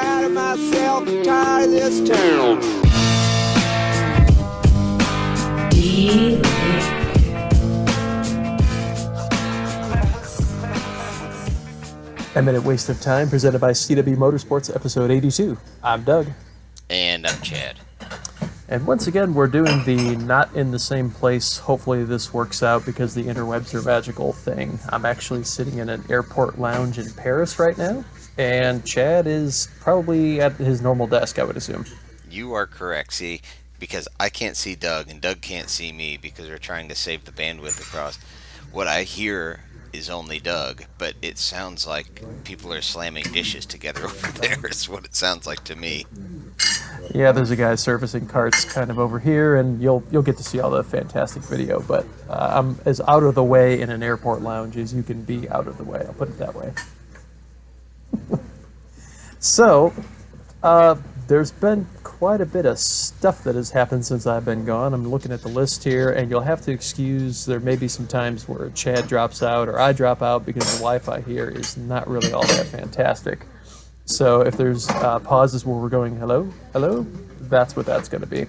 proud of myself, I'm tired of this town. Eminent Waste of Time, presented by CW Motorsports, episode 82. I'm Doug. And I'm Chad. And once again, we're doing the not in the same place. Hopefully this works out because the interwebs are magical thing. I'm actually sitting in an airport lounge in Paris right now, and Chad is probably at his normal desk, I would assume. You are correct, see, because I can't see Doug, and Doug can't see me because we're trying to save the bandwidth across. What I hear is only Doug, but it sounds like people are slamming dishes together over there, is what it sounds like to me. Yeah, there's a guy servicing carts kind of over here, and you'll get to see all the fantastic video, but I'm as out of the way in an airport lounge as you can be out of the way, I'll put it that way. So, there's been quite a bit of stuff that has happened since I've been gone. I'm looking at the list here, and you'll have to excuse, there may be some times where Chad drops out or I drop out because the Wi-Fi here is not really all that fantastic. So if there's pauses where we're going, hello, hello, that's what that's going to be.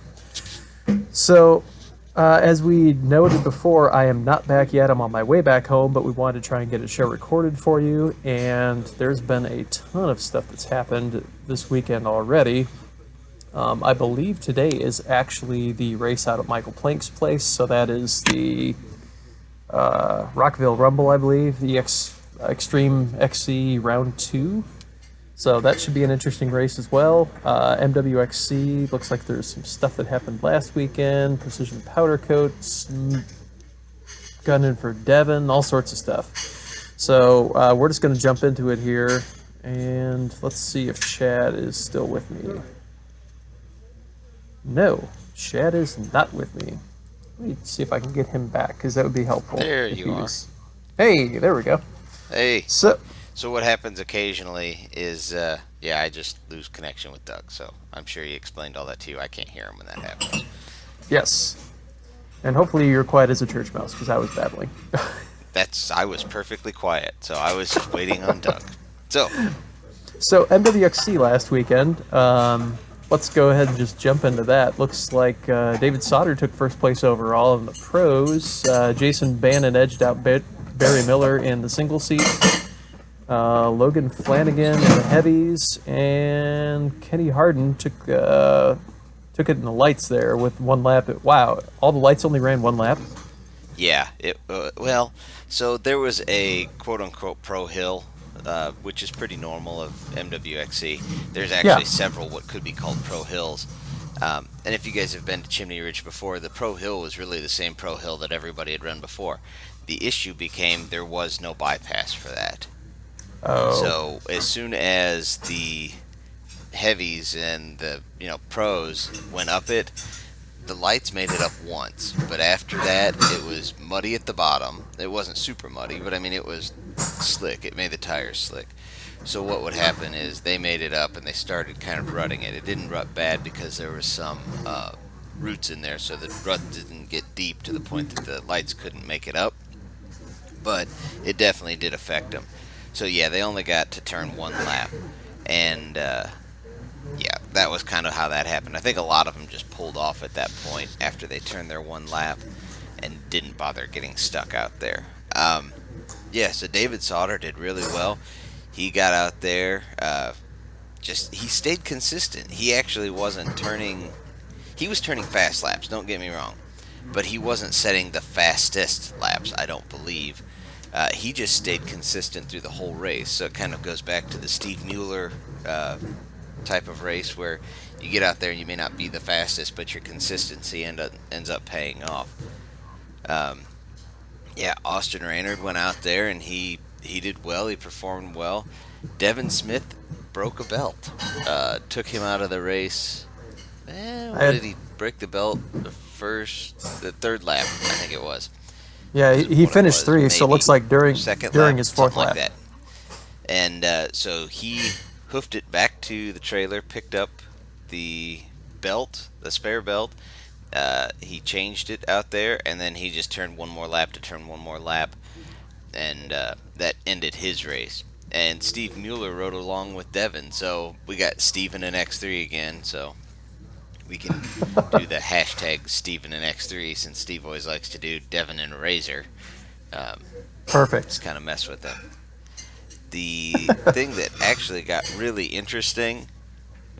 So, as we noted before, I am not back yet. I'm on my way back home, but we wanted to try and get a show recorded for you, and there's been a ton of stuff that's happened this weekend already. I believe today is actually the race out at Michael Plank's place, so that is the Rockville Rumble, I believe, the Extreme XC Round 2. So that should be an interesting race as well. MWXC, looks like there's some stuff that happened last weekend. Precision powder coats, gunning for Devon, all sorts of stuff. So we're just going to jump into it here, and let's see if Chad is still with me. No, Chad is not with me. Let me see if I can get him back, because that would be helpful. There you are. Hey, there we go. Hey. So what happens occasionally is, I just lose connection with Doug. So I'm sure he explained all that to you. I can't hear him when that happens. Yes. And hopefully you're quiet as a church mouse, because I was babbling. I was perfectly quiet, so I was just waiting on Doug. So MWXC last weekend, let's go ahead and just jump into that. Looks like David Sauter took first place overall in the pros. Jason Bannon edged out Barry Miller in the single seat. Logan Flanagan in the heavies, and Kenny Harden took it in the lights there with one lap. Wow, all the lights only ran one lap? Yeah, so there was a quote-unquote pro hill, which is pretty normal of MWXC. There's actually several what could be called pro hills. And if you guys have been to Chimney Ridge before, the pro hill was really the same pro hill that everybody had run before. The issue became there was no bypass for that. Oh. So as soon as the heavies and the pros went up it, the lights made it up once. But after that, it was muddy at the bottom. It wasn't super muddy, but I mean it was slick. It made the tires slick. So what would happen is they made it up and they started kind of rutting it. It didn't rut bad because there was some roots in there, so the rut didn't get deep to the point that the lights couldn't make it up. But it definitely did affect them. So yeah, they only got to turn one lap, and that was kind of how that happened. I think a lot of them just pulled off at that point after they turned their one lap and didn't bother getting stuck out there. So David Sauter did really well. He got out there, he stayed consistent. He actually wasn't he was turning fast laps, don't get me wrong, but he wasn't setting the fastest laps, I don't believe. He just stayed consistent through the whole race, so it kind of goes back to the Steve Mueller type of race where you get out there and you may not be the fastest, but your consistency ends up paying off. Austin Raynard went out there and he did well. He performed well. Devin Smith broke a belt. Took him out of the race. Did he break the belt? The third lap, I think it was. Yeah, he finished three, so it looks like during his fourth lap. Like that. And so he hoofed it back to the trailer, picked up the spare belt. He changed it out there, and then he just turned one more lap, and that ended his race. and Steve Mueller rode along with Devin. So we got Steven and X3 again. So we can do the hashtag Steven and X3 since Steve always likes to do Devin and Razor. Um, Perfect. just kind of mess with him. The thing that actually got really interesting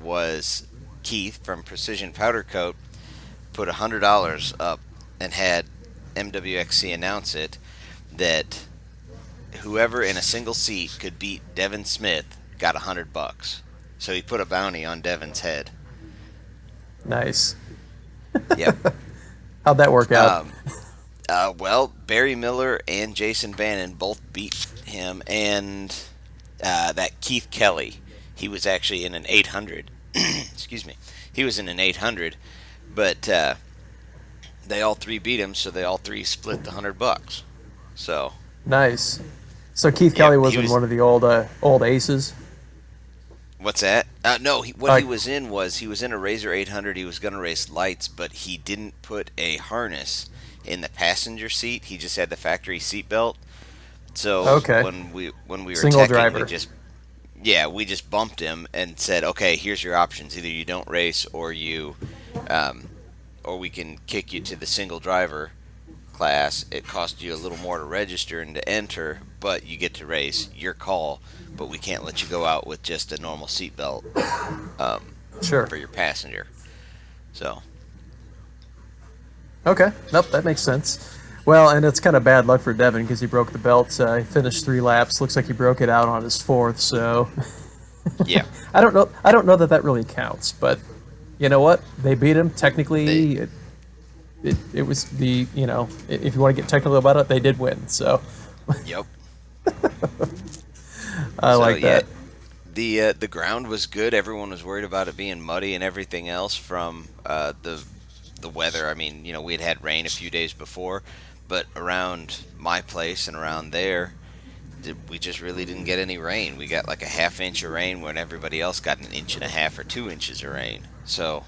was Keith from Precision Powder Coat put $100 up and had MWXC announce it that whoever in a single seat could beat Devin Smith got $100. So he put a bounty on Devin's head. Nice. Yep. How'd that work out? Well, Barry Miller and Jason Bannon both beat him, and that Keith Kelly, he was actually in an 800. Excuse me. He was in an 800, but they all three beat him, so they all three split the $100. So Nice. So Keith Yep, Kelly he was in was- one of the old aces. what's that? No, what he was in was he was in a Razor 800. He was going to race lights, but he didn't put a harness in the passenger seat. He just had the factory seat belt. So Okay. when we were Single teching, driver. we just bumped him and said, okay, here's your options. Either you don't race or or we can kick you to the single driver class. It costs you a little more to register and to enter, but you get to race. Your call, but we can't let you go out with just a normal seatbelt Sure. for your passenger. So Okay. Nope, that makes sense. Well, and it's kind of bad luck for Devin because he broke the belt. He finished 3 laps. Looks like he broke it out on his 4th. So yeah, I don't know. I don't know that really counts. But you know what? They beat him. Technically, it was the if you want to get technical about it, they did win. So yep. I like that. The ground was good. Everyone was worried about it being muddy and everything else from the weather. I mean, we had rain a few days before, but around my place and around there, we just really didn't get any rain. We got like a half inch of rain when everybody else got an inch and a half or 2 inches of rain. So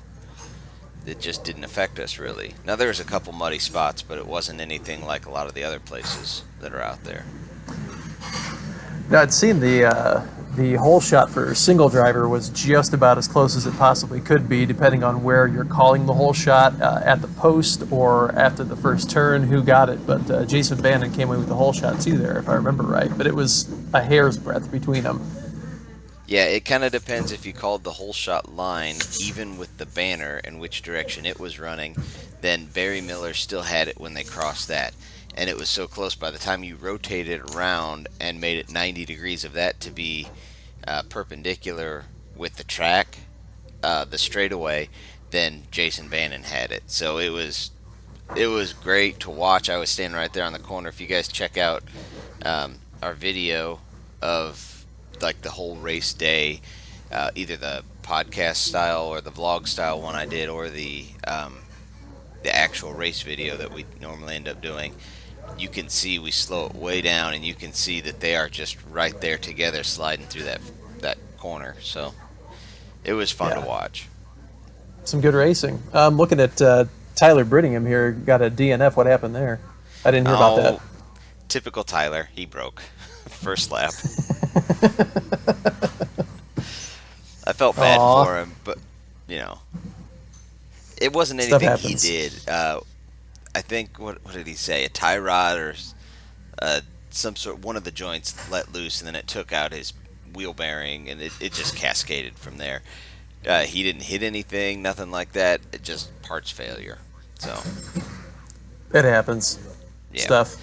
it just didn't affect us really. Now there was a couple muddy spots, but it wasn't anything like a lot of the other places that are out there. Now, I'd seen the hole shot for single driver was just about as close as it possibly could be, depending on where you're calling the hole shot, at the post or after the first turn, who got it. But Jason Bannon came away with the hole shot too there, if I remember right. But it was a hair's breadth between them. Yeah, it kind of depends if you called the whole shot line, even with the banner and which direction it was running. Then Barry Miller still had it when they crossed that. And it was so close by the time you rotated around and made it 90 degrees of that to be perpendicular with the track, the straightaway, then Jason Bannon had it. So it was great to watch. I was standing right there on the corner. If you guys check out our video of like the whole race day, either the podcast style or the vlog style one I did, or the actual race video that we normally end up doing, you can see we slow it way down, and you can see that they are just right there together sliding through that corner. So it was fun to watch. Some good racing. I'm looking at Tyler Brittingham here. Got a DNF. What happened there? I didn't hear about that. Typical Tyler. He broke first lap. I felt bad for him, but it wasn't Stuff anything he happens. did. I think what did he say? A tie rod or some sort. One of the joints let loose, and then it took out his wheel bearing, and it just cascaded from there. He didn't hit anything, nothing like that. It just parts failure. So It happens. yeah. Stuff.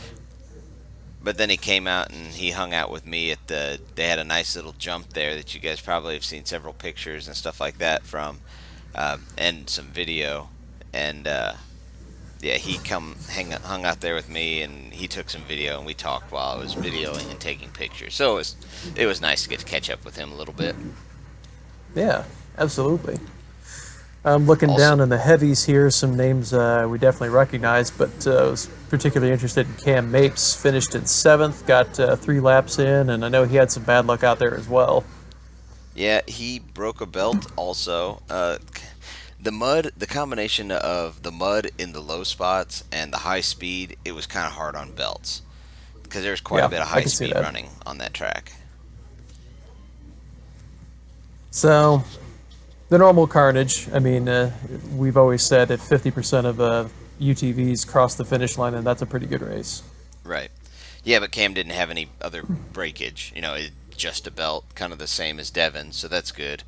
But then he came out and he hung out with me at they had a nice little jump there that you guys probably have seen several pictures and stuff like that from, and some video. And yeah, he hung out there with me, and he took some video, and we talked while I was videoing and taking pictures. So it was nice to get to catch up with him a little bit. Yeah, absolutely. I'm looking Also- down in the heavies here, some names we definitely recognize, but I was particularly interested in Cam Mapes. Finished in 7th, got 3 laps in, and I know he had some bad luck out there as well. Yeah, he broke a belt also. The combination of the mud in the low spots and the high speed, it was kind of hard on belts because there's quite Yeah, a bit of I high can see speed that. running on that track. So, the normal carnage. I mean, we've always said if 50% of UTVs cross the finish line, then that's a pretty good race. Right. Yeah, but Cam didn't have any other breakage. Just a belt, kind of the same as Devin, so that's good.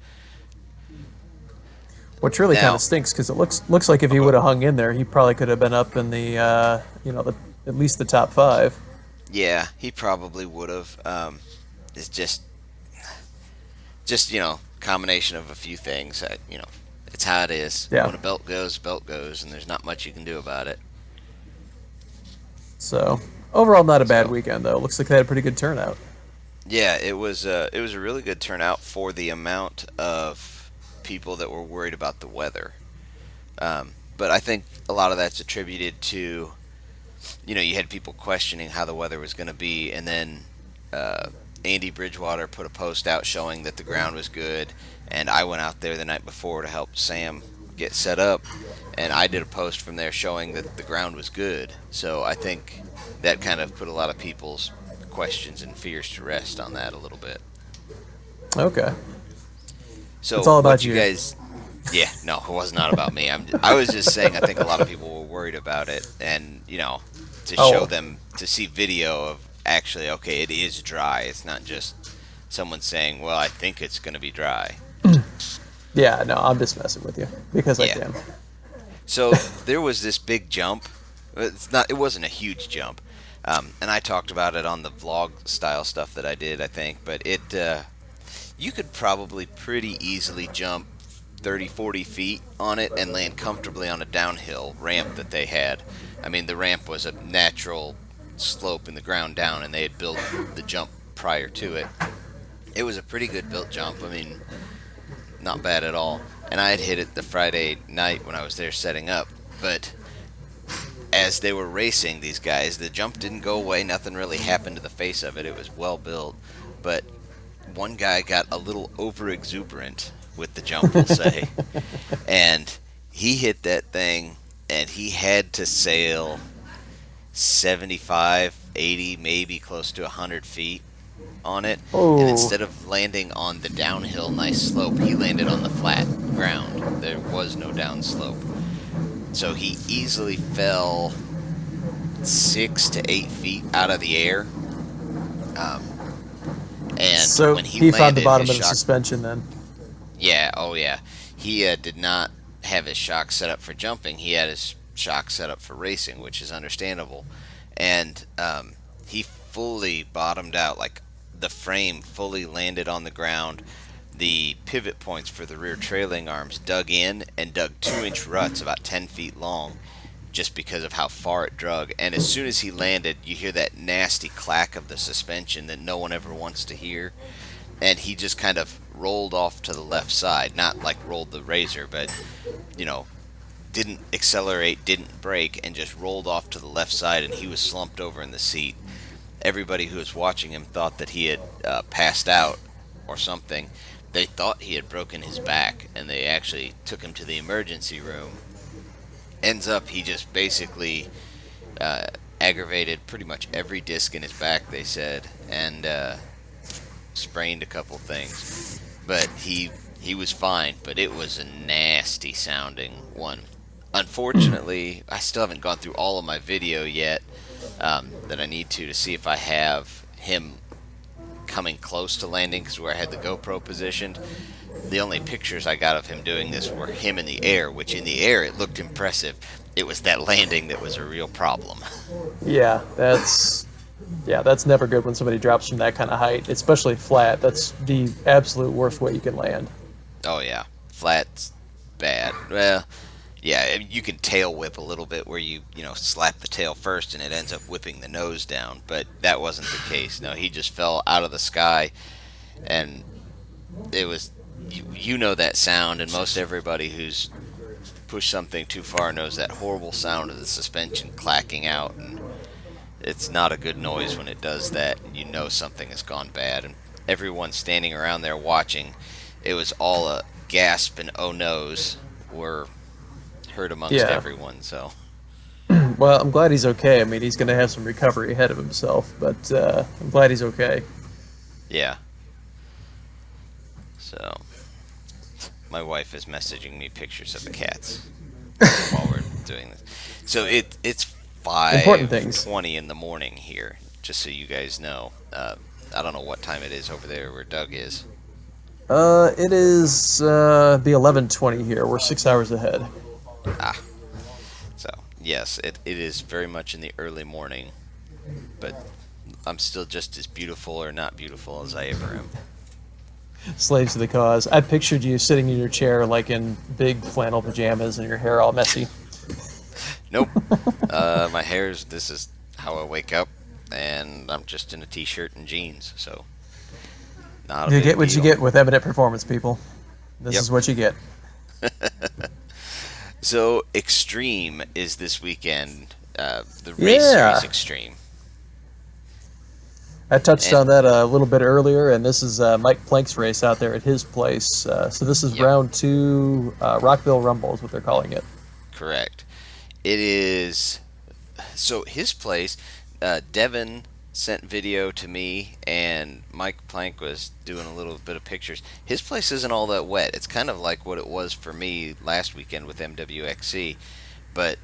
Which really kind Now, of stinks because it looks like if he would have hung in there, he probably could have been up in the at least the top 5. yeah, he probably would have. It's just combination of a few things. It's how it is. Yeah. When a belt goes, and there's not much you can do about it. So overall, not a bad weekend though. Looks like they had a pretty good turnout. Yeah, it was a really good turnout for the amount of people that were worried about the weather. But I think a lot of that's attributed to, you had people questioning how the weather was going to be, and then Andy Bridgewater put a post out showing that the ground was good, and I went out there the night before to help Sam get set up, and I did a post from there showing that the ground was good. So I think that kind of put a lot of people's questions and fears to rest on that a little bit. Okay. So it's all about what you guys. Yeah, no, it was not about me. I was just saying I think a lot of people were worried about it, and to show them, to see video of actually, okay, it is dry. It's not just someone saying, well, I think it's going to be dry. Yeah, no, I'm just messing with you because I can. So there was this big jump. It wasn't a huge jump, and I talked about it on the vlog style stuff that I did, I think. But you could probably pretty easily jump 30, 40 feet on it and land comfortably on a downhill ramp that they had. I mean, the ramp was a natural slope in the ground down, and they had built the jump prior to it. It was a pretty good built jump. I mean, not bad at all. And I had hit it the Friday night when I was there setting up. But as they were racing, these guys, the jump didn't go away. Nothing really happened to the face of it. It was well built. But one guy got a little over exuberant with the jump, we'll say. And he hit that thing, and he had to sail 75, 80, maybe close to 100 feet on it. Oh. And instead of landing on the downhill nice slope, he landed on the flat ground. There was no down slope. So he easily fell 6 to 8 feet out of the air. And so when he landed, found the bottom of the suspension then. Yeah, oh yeah. He did not have his shock set up for jumping. He had his shock set up for racing, which is understandable. And he fully bottomed out, like the frame fully landed on the ground. The pivot points for the rear trailing arms dug in and dug 2-inch ruts about 10 feet long, just because of how far it drug. And as soon as he landed, you hear that nasty clack of the suspension that no one ever wants to hear. And he just kind of rolled off to the left side. Not like rolled the razor, but, didn't accelerate, didn't brake, and just rolled off to the left side, and he was slumped over in the seat. Everybody who was watching him thought that he had passed out or something. They thought he had broken his back, and they actually took him to the emergency room. Ends up, he just basically aggravated pretty much every disc in his back, they said, and sprained a couple things. But he was fine, but it was a nasty sounding one. Unfortunately, I still haven't gone through all of my video yet that I need to see if I have him coming close to landing, because where I had the GoPro positioned, the only pictures I got of him doing this were him in the air, which in the air it looked impressive. It was that landing that was a real problem. Yeah, that's never good when somebody drops from that kind of height, especially flat. That's the absolute worst way you can land. Oh yeah, flat's bad. Well, yeah, you can tail whip a little bit where you slap the tail first and it ends up whipping the nose down, but that wasn't the case. No, he just fell out of the sky, and it was, you know that sound, and most everybody who's pushed something too far knows that horrible sound of the suspension clacking out, and it's not a good noise when it does that. You know something has gone bad, and everyone standing around there watching, it was all a gasp and oh no's were heard amongst everyone. So well, I'm glad he's okay. I mean, he's going to have some recovery ahead of himself, but I'm glad he's okay. Yeah. So My wife is messaging me pictures of the cats while we're doing this. So it's Important things. 5:20 in the morning here, just so you guys know. I don't know what time it is over there where Doug is. It is the 11:20 here. We're 6 hours ahead. Ah, so yes, it is very much in the early morning, but I'm still just as beautiful or not beautiful as I ever am. Slaves to the cause. I pictured you sitting in your chair like in big flannel pajamas and your hair all messy. Nope. My hair's, this is how I wake up, and I'm just in a t-shirt and jeans, so not a You big get what you deal. get with Eminent Performance, people. This Yep. is what you get. So Extreme is this weekend. The race series Extreme. I touched And- on that a little bit earlier, and this is Mike Plank's race out there at his place. So this is Yep. round 2, Rockville Rumble is what they're calling it. Correct. It is. So his place, Devin sent video to me, and Mike Plank was doing a little bit of pictures. His place isn't all that wet. It's kind of like what it was for me last weekend with MWXC, but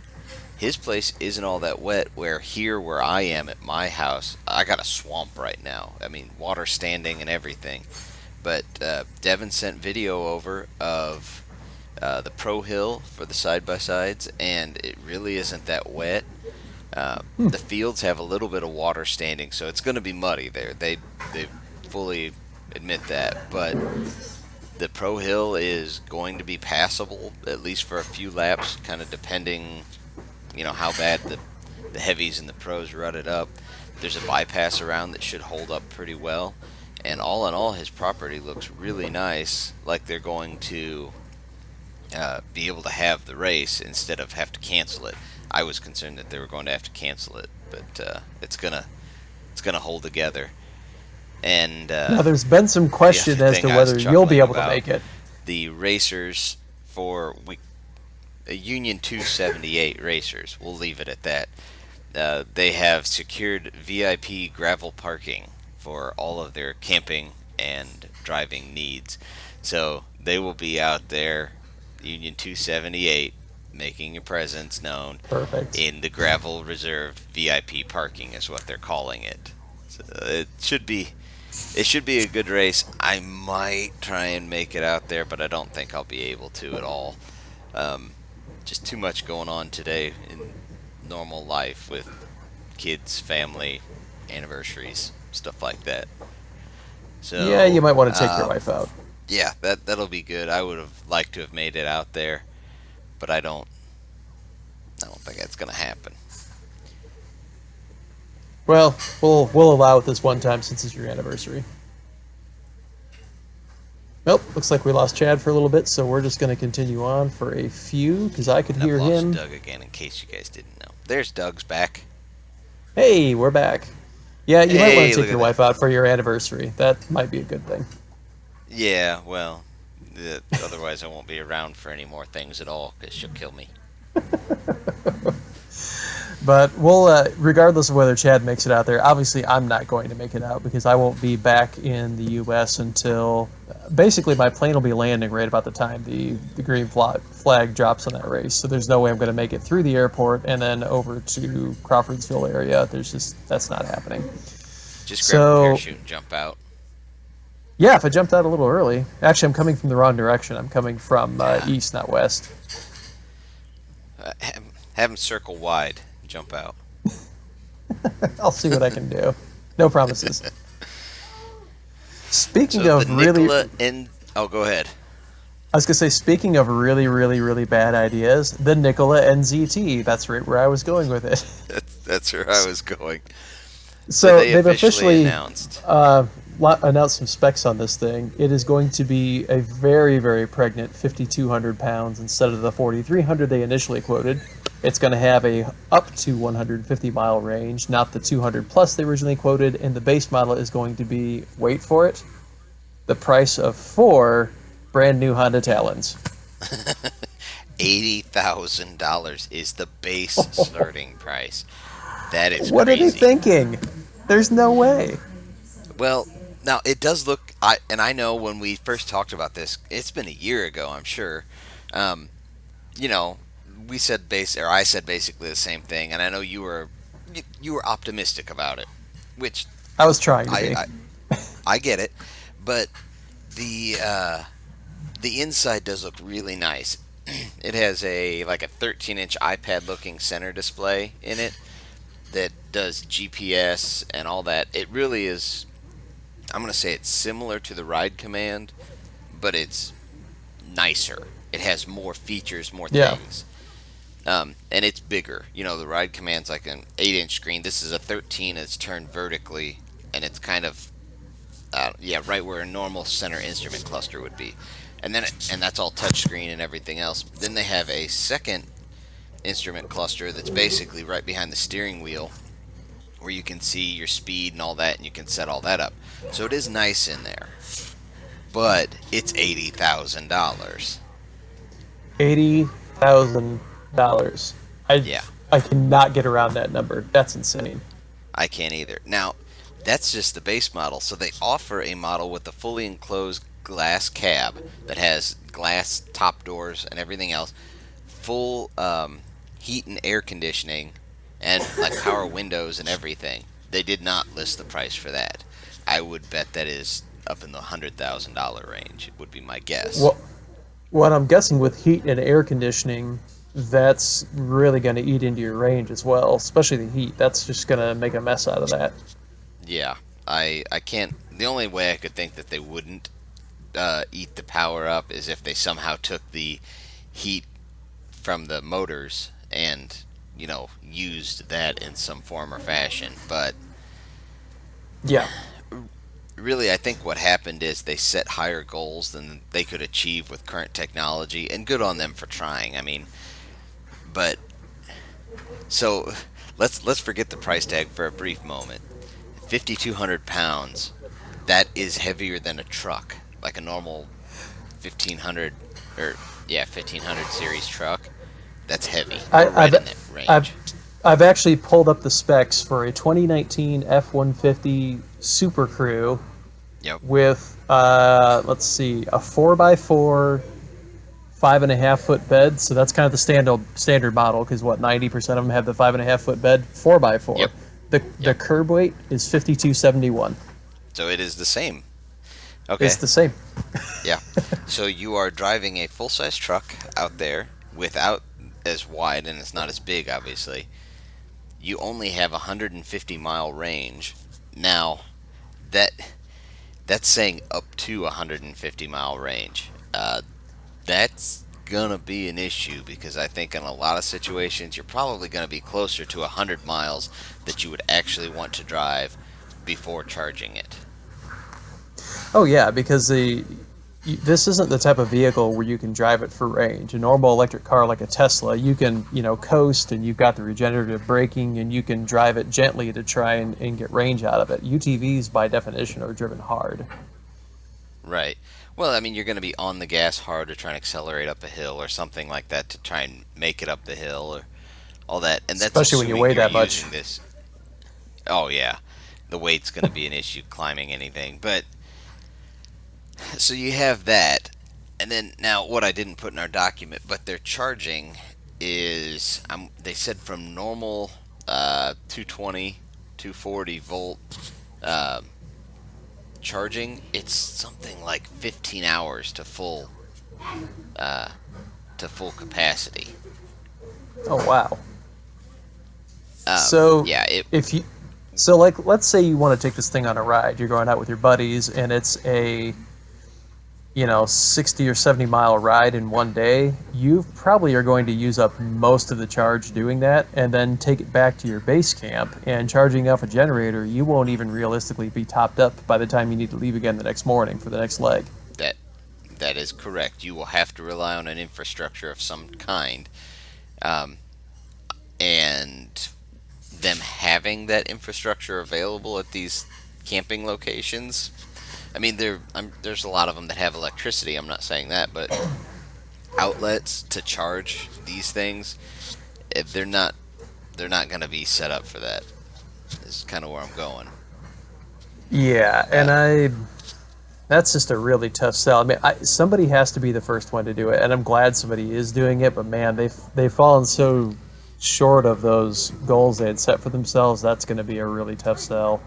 his place isn't all that wet. Where here, where I am at my house, I got a swamp right now. I mean, water standing and everything. But Devin sent video over of the Pro Hill for the side-by-sides, and it really isn't that wet. The fields have a little bit of water standing, so it's going to be muddy there. They fully admit that, but the Pro Hill is going to be passable, at least for a few laps, kind of depending, how bad the heavies and the pros rutted up. There's a bypass around that should hold up pretty well, and all in all, his property looks really nice, like they're going to be able to have the race instead of have to cancel it. I was concerned that they were going to have to cancel it, but it's gonna hold together. And Now, there's been some question the as thing to I was whether you'll be chuckling able to about, make it. the racers for Union 278 racers, we'll leave it at that. They have secured VIP gravel parking for all of their camping and driving needs. So they will be out there, Union 278, making your presence known. Perfect. In the gravel reserved VIP parking is what they're calling it. So it should be a good race. I might try and make it out there, but I don't think I'll be able to at all. Just too much going on today in normal life with kids, family, anniversaries, stuff like that. So Yeah, you might want to take your wife out. Yeah, that'll be good. I would have liked to have made it out there, but I don't think that's gonna happen. Well, we'll allow it this one time since it's your anniversary. Well, looks like we lost Chad for a little bit, so we're just going to continue on for a few, because I could And hear I've lost him. Doug again, in case you guys didn't know. There's Doug's back. Hey, we're back. Yeah, you might want Hey, to look take at your that. wife out for your anniversary. That might be a good thing. Yeah, well, otherwise I won't be around for any more things at all, because she'll kill me. But we'll, regardless of whether Chad makes it out there, obviously I'm not going to make it out because I won't be back in the U.S. until basically my plane will be landing right about the time the green flag drops on that race. So there's no way I'm going to make it through the airport and then over to Crawfordsville area. That's not happening. Just grab a parachute and jump out. Yeah, if I jumped out a little early. Actually, I'm coming from the wrong direction. I'm coming from east, not west. Have him circle wide. Jump out. I'll see what I can do. No promises. Speaking So of the really... Nikola Oh, go ahead. I was going to say, speaking of really, really, really bad ideas, the Nikola NZT. That's right where I was going with it. That's where I was going. So they they've officially announced. announced some specs on this thing. It is going to be a very, very pregnant 5,200 pounds instead of the 4,300 they initially quoted. It's going to have a up to 150-mile range, not the 200 plus they originally quoted, and the base model is going to be, wait for it, the price of 4 brand new Honda Talons. $80,000 is the base starting price. That is What crazy. are they thinking? There's no way. Well, now it does look I know when we first talked about this, it's been a year ago, I'm sure. Um, you know, I said basically the same thing, and I know you were optimistic about it, which I was trying to I be. I, I get it, but the the inside does look really nice. It has a 13-inch iPad looking center display in it that does GPS and all that. It really is. I'm going to say it's similar to the Ride Command, but it's nicer. It has more features, more Yeah. things. And it's bigger. The Ride Command's like an 8-inch screen. This is a 13. It's turned vertically, and it's kind of right where a normal center instrument cluster would be. And that's all touchscreen and everything else. Then they have a second instrument cluster that's basically right behind the steering wheel, where you can see your speed and all that, and you can set all that up. So it is nice in there, but it's $80,000. $80,000. Yeah, I cannot get around that number. That's insane. I can't either. Now, that's just the base model. So they offer a model with a fully enclosed glass cab that has glass top doors and everything else, full heat and air conditioning, and like power windows and everything. They did not list the price for that. I would bet that is up in the $100,000 range. Would be my guess. Well, what I'm guessing with heat and air conditioning, that's really going to eat into your range as well, especially the heat. That's just going to make a mess out of that. Yeah, I can't. The only way I could think that they wouldn't eat the power up is if they somehow took the heat from the motors and used that in some form or fashion. But Yeah. really, I think what happened is they set higher goals than they could achieve with current technology, and good on them for trying. I mean, but so let's forget the price tag for a brief moment. 5,200 pounds. That is heavier than a truck, like a normal 1500 or 1500 series truck. That's heavy. We're right in that range. I've actually pulled up the specs for a 2019 F-150 Super Crew Yep. with, let's see, a 4x4, 5.5-foot bed. So that's kind of the standard model, because 90% of them have the 5.5-foot bed, 4x4. Yep. The curb weight is 5271. So it is the same. Okay. It's the same. Yeah. So you are driving a full-size truck out there without as wide, and it's not as big, obviously. You only have 150-mile range. Now, that's saying up to 150-mile range. That's gonna be an issue, because I think in a lot of situations you're probably gonna be closer to 100 miles that you would actually want to drive before charging it. Oh yeah, because this isn't the type of vehicle where you can drive it for range. A normal electric car like a Tesla, you can coast, and you've got the regenerative braking, and you can drive it gently to try and get range out of it. UTVs by definition are driven hard. Right. Well, I mean, you're going to be on the gas hard to try and accelerate up a hill or something like that to try and make it up the hill or all that. And that's especially when you weigh that much. This. Oh yeah, the weight's going to be an issue climbing anything. But so you have that, and then now what I didn't put in our document, but their charging is they said from normal 220, 240 volt. Charging, it's something like 15 hours to full capacity. Oh wow. Let's say you want to take this thing on a ride. You're going out with your buddies, and it's a 60 or 70 mile ride in one day. You probably are going to use up most of the charge doing that, and then take it back to your base camp. And charging off a generator, you won't even realistically be topped up by the time you need to leave again the next morning for the next leg. That is correct. You will have to rely on an infrastructure of some kind, and them having that infrastructure available at these camping locations. I mean, there's a lot of them that have electricity. I'm not saying that, but outlets to charge these things, they're not going to be set up for that. This is kind of where I'm going. Yeah, and That's just a really tough sell. I mean, somebody has to be the first one to do it, and I'm glad somebody is doing it. But man, they've fallen so short of those goals they had set for themselves. That's going to be a really tough sell.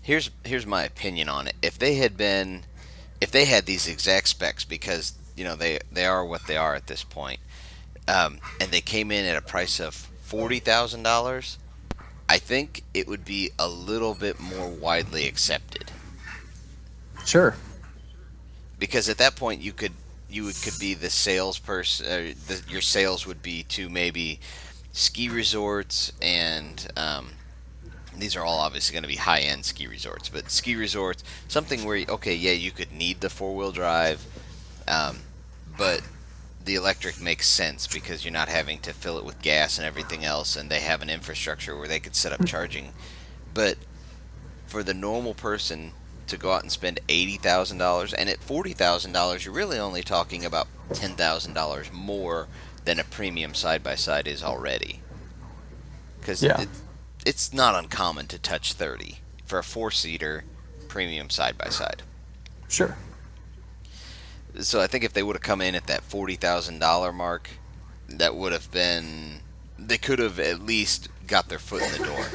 Here's my opinion on it. If they had these exact specs, because they are what they are at this point, and they came in at a price of $40,000, I think it would be a little bit more widely accepted. Sure. Because at that point you could be the salesperson. Your sales would be to maybe ski resorts, and these are all obviously going to be high-end ski resorts. But ski resorts, something where you could need the four-wheel drive, but the electric makes sense because you're not having to fill it with gas and everything else, and they have an infrastructure where they could set up charging. But for the normal person to go out and spend $80,000, and at $40,000, you're really only talking about $10,000 more than a premium side-by-side is already. Because it's not uncommon to touch 30 for a four-seater premium side-by-side. Sure. So I think if they would have come in at that $40,000 mark, that would have been... They could have at least got their foot in the door.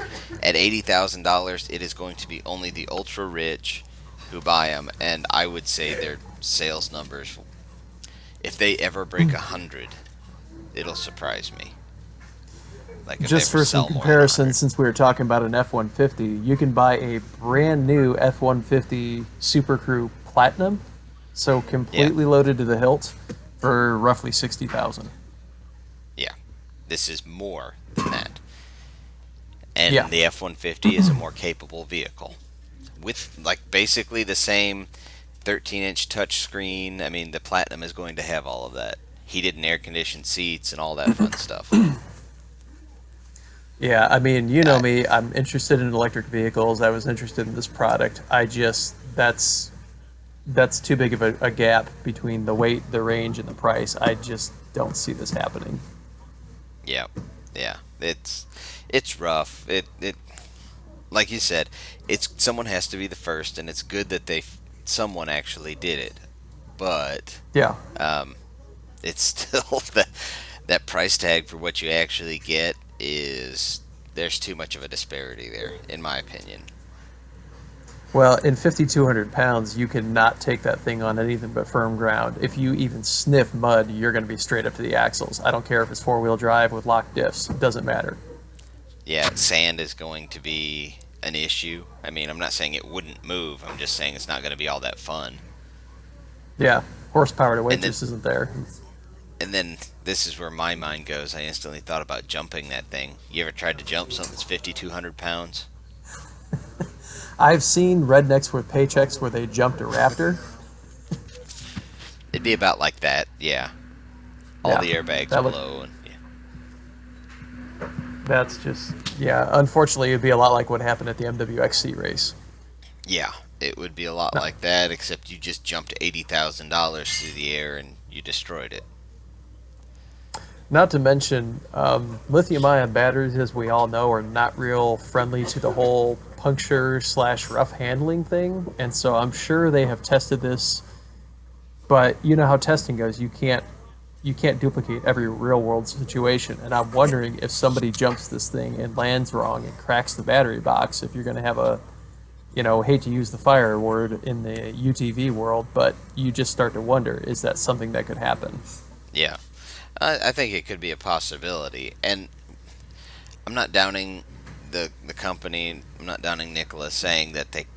At $80,000, it is going to be only the ultra-rich who buy them, and I would say their sales numbers, if they ever break 100, it'll surprise me. Like just for some comparison, since we were talking about an F-150, you can buy a brand new F-150 Super Crew Platinum, so completely loaded to the hilt, for roughly $60,000. Yeah, this is more than that. And the F-150 is a more capable vehicle with basically the same 13-inch touchscreen. I mean, the Platinum is going to have all of that. Heated and air-conditioned seats and all that fun stuff. Yeah, I mean, you know me. I'm interested in electric vehicles. I was interested in this product. That's too big of a gap between the weight, the range, and the price. I just don't see this happening. Yeah. It's rough. It like you said, someone has to be the first, and it's good that someone actually did it. But it's still that price tag for what you actually get there's too much of a disparity there, in my opinion. Well, in 5,200 pounds, you cannot take that thing on anything but firm ground. If you even sniff mud, you're going to be straight up to the axles. I don't care if it's four-wheel drive with locked diffs. It doesn't matter. Yeah, sand is going to be an issue. I mean, I'm not saying it wouldn't move. I'm just saying it's not going to be all that fun. Yeah, horsepower to weight just isn't there. And then this is where my mind goes. I instantly thought about jumping that thing. You ever tried to jump something that's 5,200 pounds? I've seen rednecks with paychecks where they jumped a raptor. It'd be about like that, yeah. All the airbags below. That's just, unfortunately, it'd be a lot like what happened at the MWXC race. Yeah, it would be a lot like that, except you just jumped $80,000 through the air and you destroyed it. Not to mention, lithium-ion batteries, as we all know, are not real friendly to the whole puncture/rough handling thing, and so I'm sure they have tested this, but you know how testing goes. You can't duplicate every real-world situation, and I'm wondering if somebody jumps this thing and lands wrong and cracks the battery box, if you're going to have a, hate to use the fire word in the UTV world, but you just start to wonder, is that something that could happen? Yeah. I think it could be a possibility, and I'm not downing the company. I'm not downing Nikola, saying that they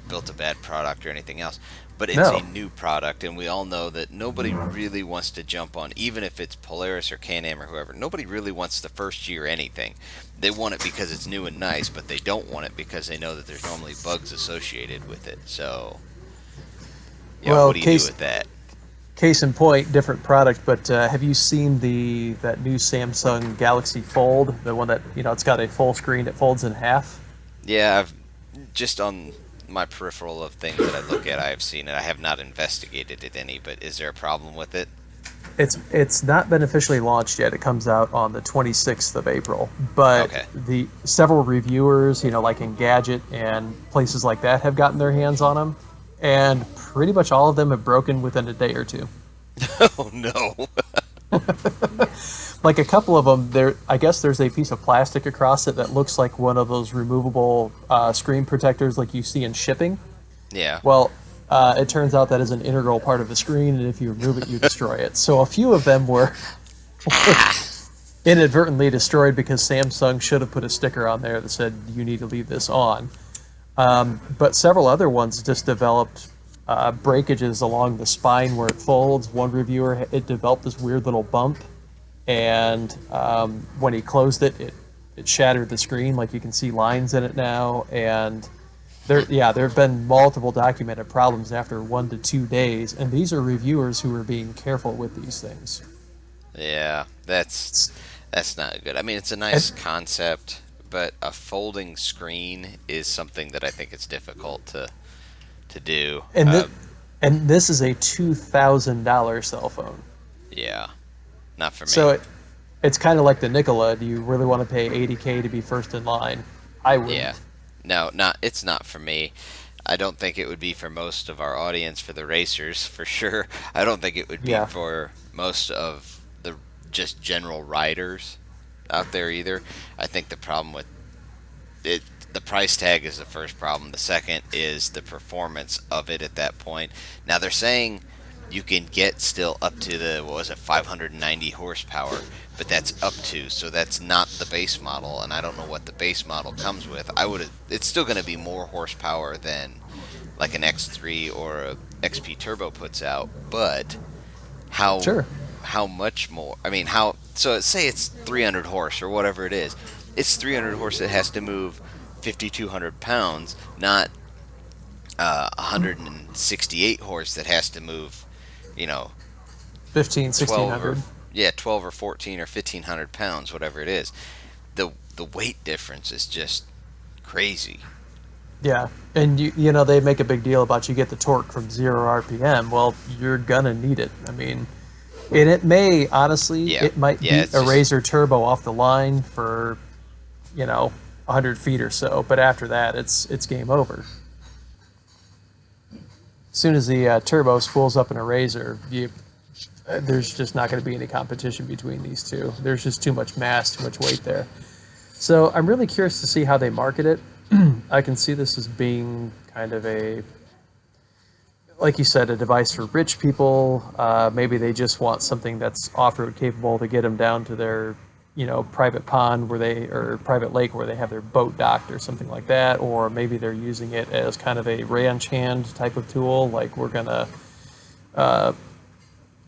built a bad product or anything else, but it's a new product, and we all know that nobody really wants to jump on, even if it's Polaris or Can-Am or whoever. Nobody really wants the first year anything. They want it because it's new and nice, but they don't want it because they know that there's normally bugs associated with it. So, what do you do with that? Case in point, different product, but have you seen that new Samsung Galaxy Fold, the one that it's got a full screen, it folds in half? Yeah, I've just on my peripheral of things that I look at, I have seen it. I have not investigated it any, but is there a problem with it? It's not been officially launched yet. It comes out on the 26th of April, but the several reviewers, like Engadget and places like that, have gotten their hands on them. and pretty much all of them have broken within a day or two. Oh no. Like a couple of them, I guess there's a piece of plastic across it that looks like one of those removable screen protectors like you see in shipping. Yeah. Well, it turns out that is an integral part of the screen, and if you remove it, you destroy it. So a few of them were inadvertently destroyed because Samsung should have put a sticker on there that said, you need to leave this on. But several other ones just developed breakages along the spine where it folds. One reviewer, it developed this weird little bump, and when he closed it, it shattered the screen. Like you can see lines in it now, and there have been multiple documented problems after 1 to 2 days, and these are reviewers who are being careful with these things. Yeah, that's not good. I mean, it's a nice concept, but a folding screen is something that I think it's difficult to do. And this is a $2,000 cell phone. Yeah, not for me. So it's kind of like the Nikola. Do you really want to pay $80K to be first in line? I would. Yeah. No, it's not for me. I don't think it would be for most of our audience, for the racers, for sure. I don't think it would be for most of the just general riders out there either. I think the problem with it, the price tag is the first problem. The second is the performance of it at that point. Now they're saying you can get still up to the 590 horsepower, but that's up to, so that's not the base model, and I don't know what the base model comes with. It's still going to be more horsepower than like an X3 or a XP Turbo puts out, but how much more? I mean, so say it's 300 horse or whatever it is. It's 300 horse that has to move 5,200 pounds, not 168 horse that has to move, 1,600. 12 or 14 or 1,500 pounds, whatever it is. The weight difference is just crazy. Yeah, and you know they make a big deal about you get the torque from 0 RPM. Well, you're gonna need it. I mean, and it may honestly, it might beat a Razor Turbo off the line for 100 feet or so, but after that, it's game over. As soon as the turbo spools up in a Razor, there's just not going to be any competition between these two. There's just too much mass, too much weight there. So I'm really curious to see how they market it. I can see this as being kind of like you said, a device for rich people. Maybe they just want something that's off-road capable to get them down to their, private pond or private lake where they have their boat docked or something like that. Or maybe they're using it as kind of a ranch hand type of tool. Like we're gonna,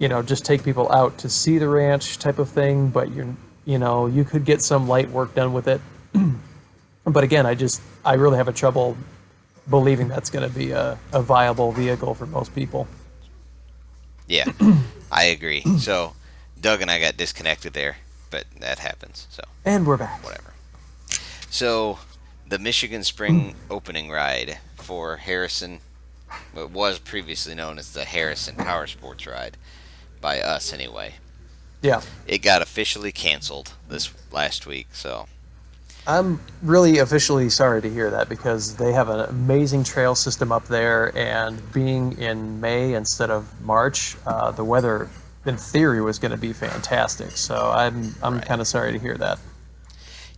just take people out to see the ranch type of thing. But you could get some light work done with it. But again, I really have a trouble believing that's going to be a viable vehicle for most people. Yeah, I agree. So Doug and I got disconnected there, but that happens. So and we're back. Whatever. So the Michigan Spring opening ride for Harrison, what was previously known as the Harrison Power Sports ride, by us anyway. Yeah. It got officially canceled this last week, so. I'm really officially sorry to hear that because they have an amazing trail system up there, and being in May instead of March, the weather in theory was going to be fantastic. So I'm kind of sorry to hear that.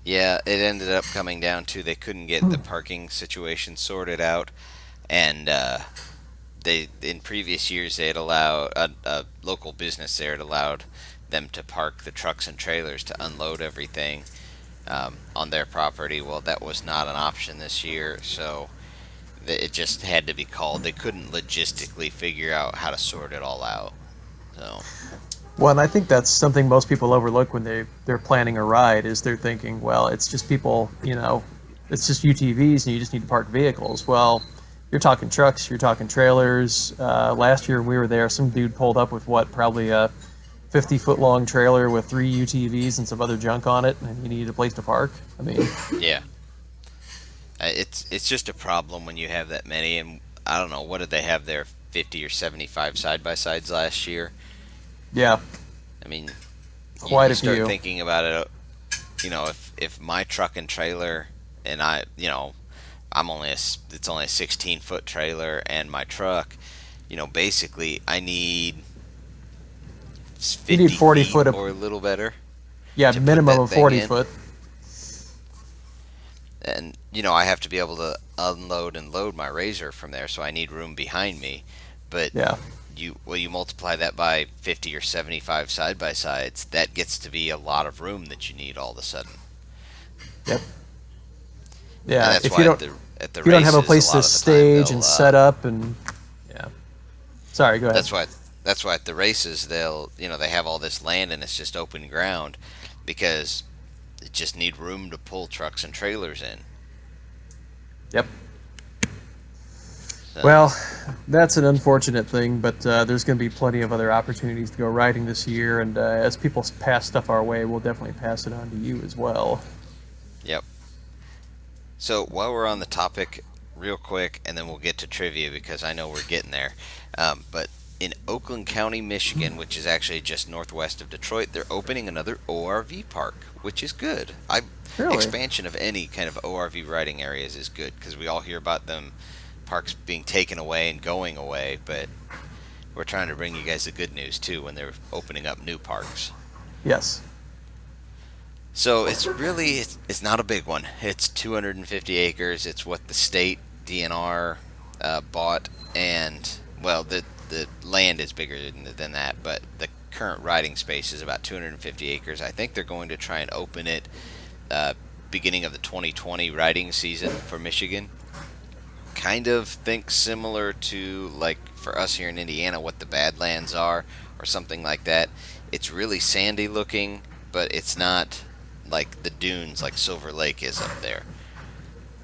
Yeah, it ended up coming down to they couldn't get the parking situation sorted out, and they in previous years they had allowed a local business there had allowed them to park the trucks and trailers to unload everything on their property. Well, that was not an option this year, so it just had to be called. They couldn't logistically figure out how to sort it all out. So. Well, and I think that's something most people overlook when they're planning a ride, is they're thinking, well, it's just people, it's just UTVs and you just need to park vehicles. Well, you're talking trucks, you're talking trailers. Last year when we were there, some dude pulled up with probably a 50-foot-long trailer with 3 UTVs and some other junk on it, and you needed a place to park. I mean, yeah, it's just a problem when you have that many. And I don't know, what did they have there? 50 or 75 side-by-sides last year. Yeah, I mean, quite you a few. start thinking about it. If my truck and trailer and I, it's only a 16-foot trailer, and my truck, basically I need You need 50 40 feet foot of, or a little better yeah, to put minimum that of thing 40 in. foot. And I have to be able to unload and load my razor from there, so I need room behind me. But Yeah. you multiply that by 50 or 75 side by sides, that gets to be a lot of room that you need all of a sudden. Yep. And Yeah. that's why at the If you don't have a races, a place to lot of the time stage they'll and set up and yeah. Sorry, go ahead. that's why at the races they have all this land and it's just open ground because they just need room to pull trucks and trailers in. Yep. So, Well, that's an unfortunate thing, but there's going to be plenty of other opportunities to go riding this year, and as people pass stuff our way, we'll definitely pass it on to you as well. yep. So while we're on the topic, real quick, and then we'll get to trivia because I know we're getting there. But in Oakland County, Michigan, which is actually just northwest of Detroit, they're opening another ORV park, which is good. Really? Expansion of any kind of ORV riding areas is good because we all hear about them parks being taken away and going away, but we're trying to bring you guys the good news too when they're opening up new parks. Yes. So it's not a big one. It's 250 acres. It's what the state DNR bought, and well, the land is bigger than that, but the current riding space is about 250 acres. I think they're going to try and open it beginning of the 2020 riding season for Michigan. Kind of think similar to like for us here in Indiana, what the Badlands are, or something like that. It's really sandy looking, but it's not like the dunes like Silver Lake is up there.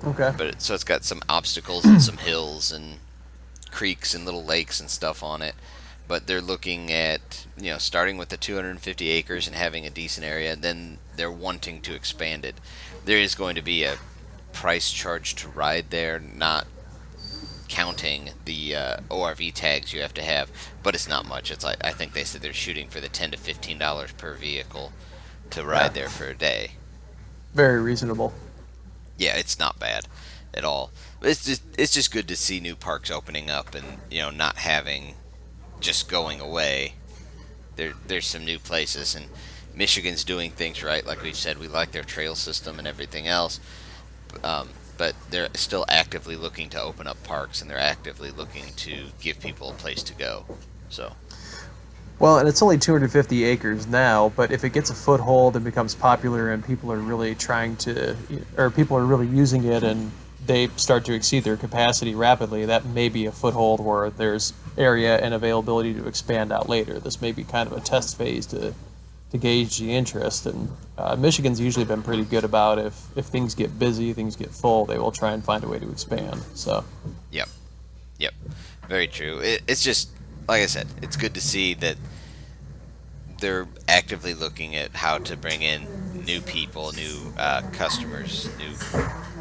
Okay. But so it's got some obstacles and some hills and creeks and little lakes and stuff on it. But they're looking at starting with the 250 acres and having a decent area. Then they're wanting to expand it. There is going to be a price charge to ride there, not counting the ORV tags you have to have, but it's not much. It's like I think they said they're shooting for the $10 to $15 per vehicle to ride there for a day. Very reasonable. Yeah, it's not bad at all. It's just good to see new parks opening up and not having just going away. There's some new places, and Michigan's doing things right. Like we've said, we like their trail system and everything else. But they're still actively looking to open up parks, and they're actively looking to give people a place to go. So. Well, and it's only 250 acres now, but if it gets a foothold and becomes popular and people are really people are really using it and they start to exceed their capacity rapidly, that may be a foothold where there's area and availability to expand out later. This may be kind of a test phase to gauge the interest, and Michigan's usually been pretty good about if things get busy, things get full, they will try and find a way to expand. So. Yep, very true. It's just like I said, it's good to see that they're actively looking at how to bring in new people, new customers, new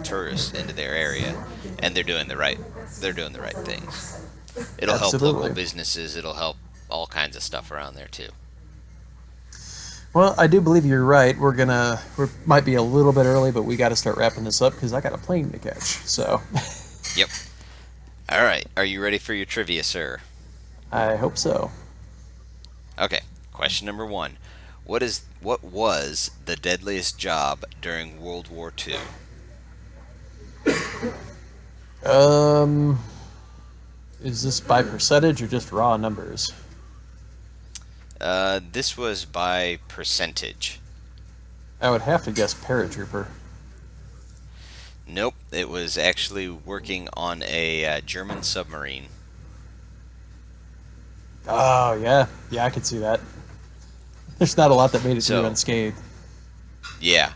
tourists into their area, and they're doing the right things. It'll help Absolutely. local businesses. It'll help all kinds of stuff around there too. Well, I do believe you're right. We might be a little bit early, but we got to start wrapping this up because I got a plane to catch. So. Yep. All right. Are you ready for your trivia, sir? I hope so. Okay. Question number 1. What was the deadliest job during World War II? Is this by percentage or just raw numbers? This was by percentage. I would have to guess paratrooper. Nope, it was actually working on a German submarine. Oh, yeah. Yeah, I could see that. There's not a lot that made it So- through unscathed. Yeah.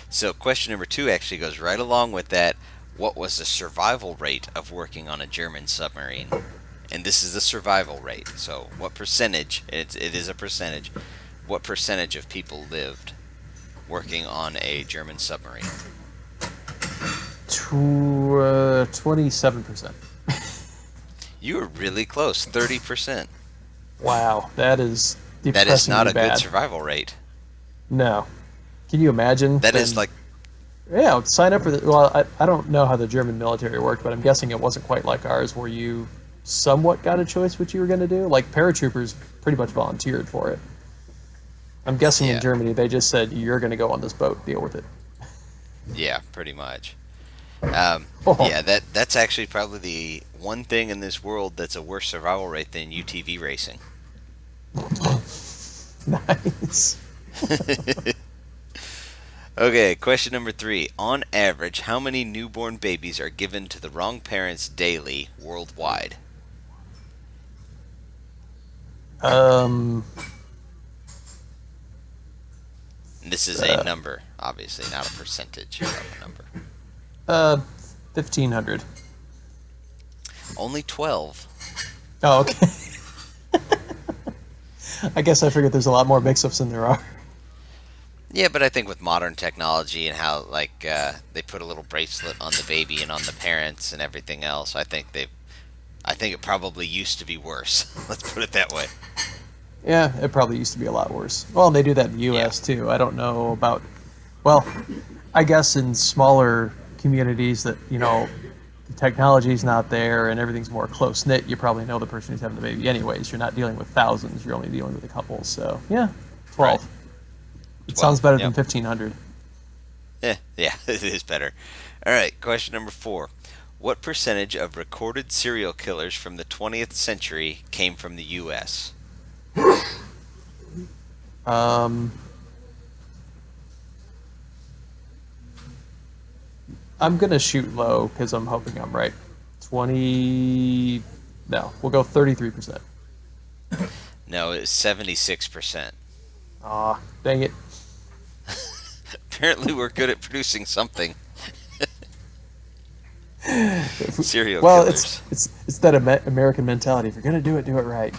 So question number 2 actually goes right along with that. What was the survival rate of working on a German submarine? And this is the survival rate. So what percentage, it is a percentage, what percentage of people lived working on a German submarine? 27%. You were really close, 30%. Wow, that is That is depressingly not a bad. good survival rate. No. Can you imagine? That is then- like Yeah, sign up for the. Well, I don't know how the German military worked, but I'm guessing it wasn't quite like ours, where you somewhat got a choice what you were going to do. Like paratroopers pretty much volunteered for it. I'm guessing in Yeah, Germany they just said you're going to go on this boat, deal with it. yeah, pretty much. Oh, Yeah, that's actually probably the one thing in this world that's a worse survival rate than UTV racing. nice. Okay, question number 3. On average, how many newborn babies are given to the wrong parents daily worldwide? Um, And this is a number, obviously, not a percentage of a number. uh, 1,500. Only 12. Oh, okay. I guess I figured there's a lot more mix-ups than there are. Yeah, but I think with modern technology and how they put a little bracelet on the baby and on the parents and everything else, I think it probably used to be worse. Let's put it that way. Yeah, it probably used to be a lot worse. Well, and they do that in the Yeah. U.S. too. I don't know about. Well, I guess in smaller communities that the technology's not there and everything's more close knit, you probably know the person who's having the baby anyways. You're not dealing with thousands. You're only dealing with a couple. So yeah, 12. Right. It sounds 12, better than yep. 1,500. Yeah, it is better. All right, question number 4. What percentage of recorded serial killers from the 20th century came from the U.S.? Um, I'm gonna shoot low because I'm hoping I'm right. 20. No, we'll go 33%. No, it's 76%. Aw, dang it. Apparently, we're good at producing something. Serial Well, killers. it's that American mentality. If you're gonna do it right,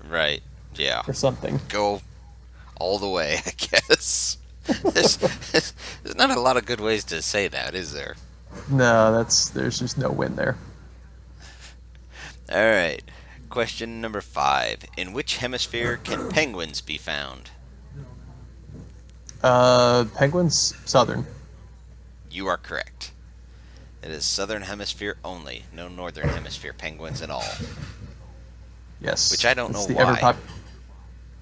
Right. Yeah. or something. Go all the way, I guess. There's, there's not a lot of good ways to say that, is there? No, there's just no win there. All right. Question number 5. In which hemisphere can penguins be found? Penguins, southern. You are correct. It is southern hemisphere only. No northern hemisphere penguins at all. Yes. Which I don't know the why.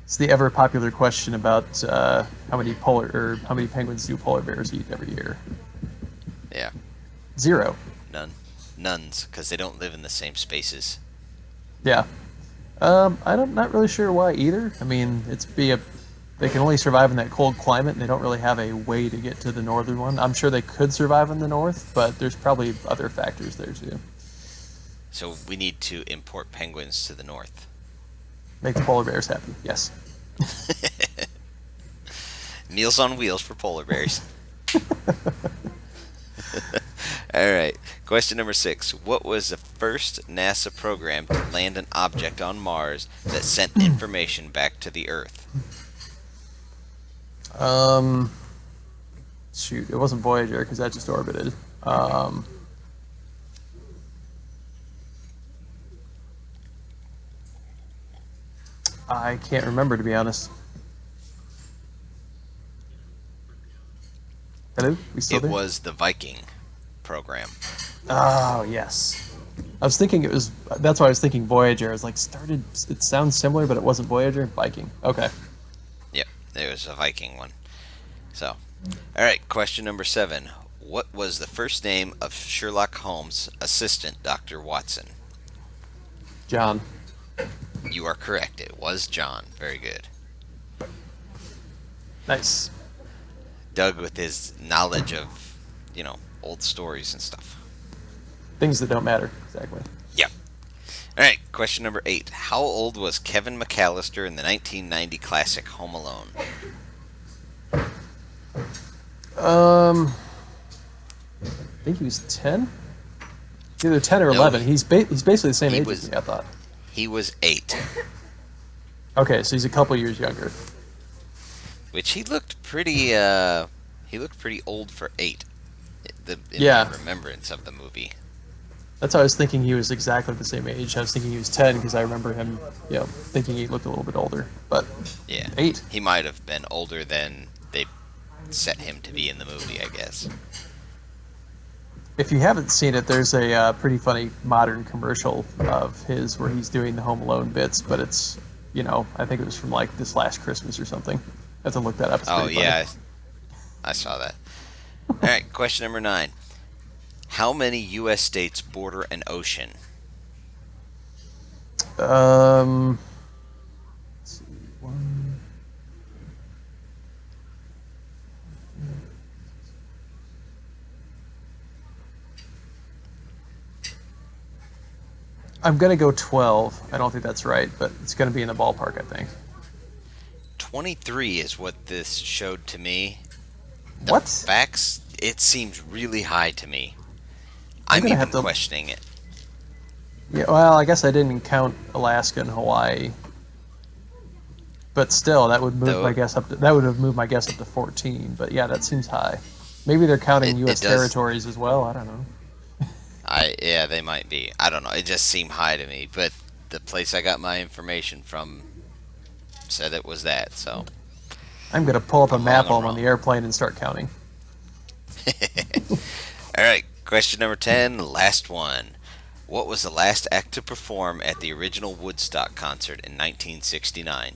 It's the ever popular question about how many penguins do polar bears eat every year? Yeah. 0. None. Nuns, because they don't live in the same spaces. Yeah. I'm not really sure why either. I mean, they can only survive in that cold climate, and they don't really have a way to get to the northern one. I'm sure they could survive in the north, but there's probably other factors there too. So we need to import penguins to the north. Make the polar bears happy. Yes. Meals on wheels for polar bears. All right. Question number 6. What was the first NASA program to land an object on Mars that sent information back to the Earth? Shoot, it wasn't Voyager because that just orbited. I can't remember, to be honest. Hello? We still It there? was the Viking program. Oh, yes. I was thinking that's why I was thinking Voyager. I was like, it sounds similar, but it wasn't Voyager. Viking. Okay. Yep, it was a Viking one. So, all right, question number 7. What was the first name of Sherlock Holmes' assistant, Dr. Watson? John. You are correct. It was John. Very good. Nice. Doug with his knowledge of, old stories and stuff. Things that don't matter. Exactly. Yep. All right, question number 8. How old was Kevin McAllister in the 1990 classic Home Alone? I think he was 10. Either 10 or No, 11. He's basically the same he age was- as me, I thought. He was 8, Okay, so he's a couple years younger. which he looked pretty old for 8. In Yeah. my remembrance of the movie. That's how I was thinking he was exactly the same age. I was thinking he was 10 because I remember him, thinking he looked a little bit older. But Yeah. 8. He might have been older than they set him to be in the movie, I guess. If you haven't seen it, there's a pretty funny modern commercial of his where he's doing the Home Alone bits, but it's, I think it was from like this last Christmas or something. I have to look that up. It's pretty funny. I saw that. All right, question number 9. How many U.S. states border an ocean? Let's see, 1. I'm going to go 12. I don't think that's right, but it's going to be in the ballpark, I think. 23 is what this showed to me. What? Facts, it seems really high to me. I'm even questioning it. Yeah, well, I guess I didn't count Alaska and Hawaii. But still, that would move my guess up to, that would have moved my guess up to 14. But yeah, that seems high. Maybe they're counting U.S. territories as well. I don't know. Yeah, they might be. I don't know. It just seemed high to me. But the place I got my information from said it was that. So I'm going to pull up a map while I'm on the airplane and start counting. All right. Question number 10, last one. What was the last act to perform at the original Woodstock concert in 1969?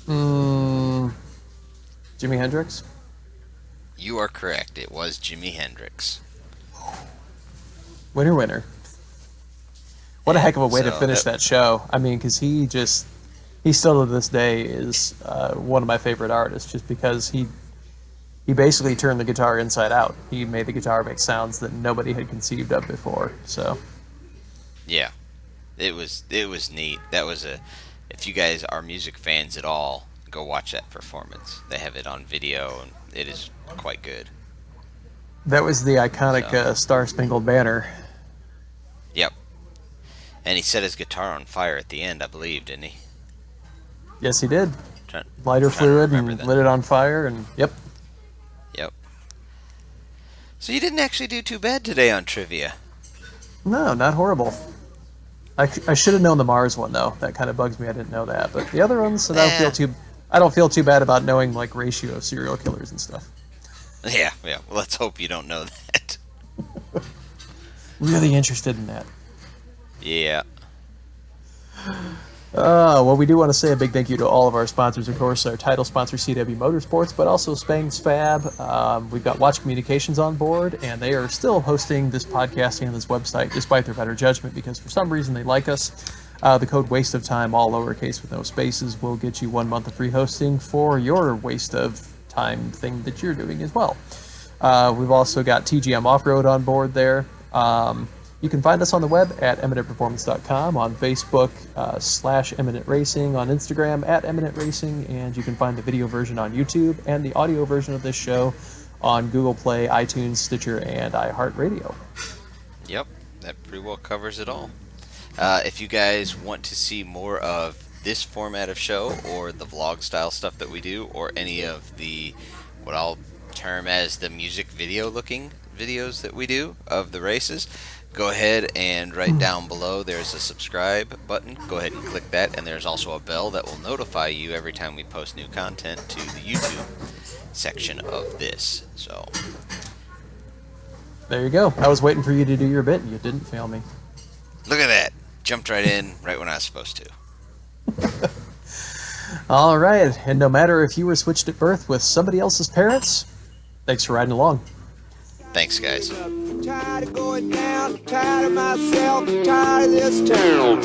Jimi Hendrix? You are correct. It was Jimi Hendrix. Winner, winner. What a heck of a way to finish that show. I mean, because he still to this day is one of my favorite artists just because he basically turned the guitar inside out. He made the guitar make sounds that nobody had conceived of before. So, yeah, it was neat. That was if you guys are music fans at all, go watch that performance. They have it on video, and it is quite good. That was the iconic Star Spangled Banner. Yep. And he set his guitar on fire at the end, I believe, didn't he? Yes, he did. Lighter fluid and lit it on fire, and yep. Yep. So you didn't actually do too bad today on trivia. No, not horrible. I should have known the Mars one though. That kind of bugs me. I didn't know that, but the other ones, I don't feel too bad about knowing like ratio of serial killers and stuff. Yeah. Well, let's hope you don't know that. Really interested in that. Yeah. Well, we do want to say a big thank you to all of our sponsors, of course, our title sponsor, CW Motorsports, but also Spangs Fab. We've got Watch Communications on board, and they are still hosting this podcast and this website, despite their better judgment, because for some reason they like us. The code Waste of Time, all lowercase with no spaces, will get you 1 month of free hosting for your waste of time thing that you're doing as well. We've also got TGM Off-Road on board there. You can find us on the web at eminentperformance.com, on Facebook /Eminent Racing, on Instagram at Eminent Racing, and you can find the video version on YouTube and the audio version of this show on Google Play, iTunes, Stitcher, and iHeartRadio. Yep, that pretty well covers it all. If you guys want to see more of this format of show or the vlog style stuff that we do, or any of the what I'll term as the music video looking videos that we do of the races, go ahead and right down below there's a subscribe button. Go ahead and click that, and there's also a bell that will notify you every time we post new content to the YouTube section of this. So there you go. I was waiting for you to do your bit and you didn't fail me. Look at that. Jumped right in right when I was supposed to. All right, and no matter if you were switched at birth with somebody else's parents, thanks for riding along. Thanks, guys. Tired of going down, tired of myself, tired of this town.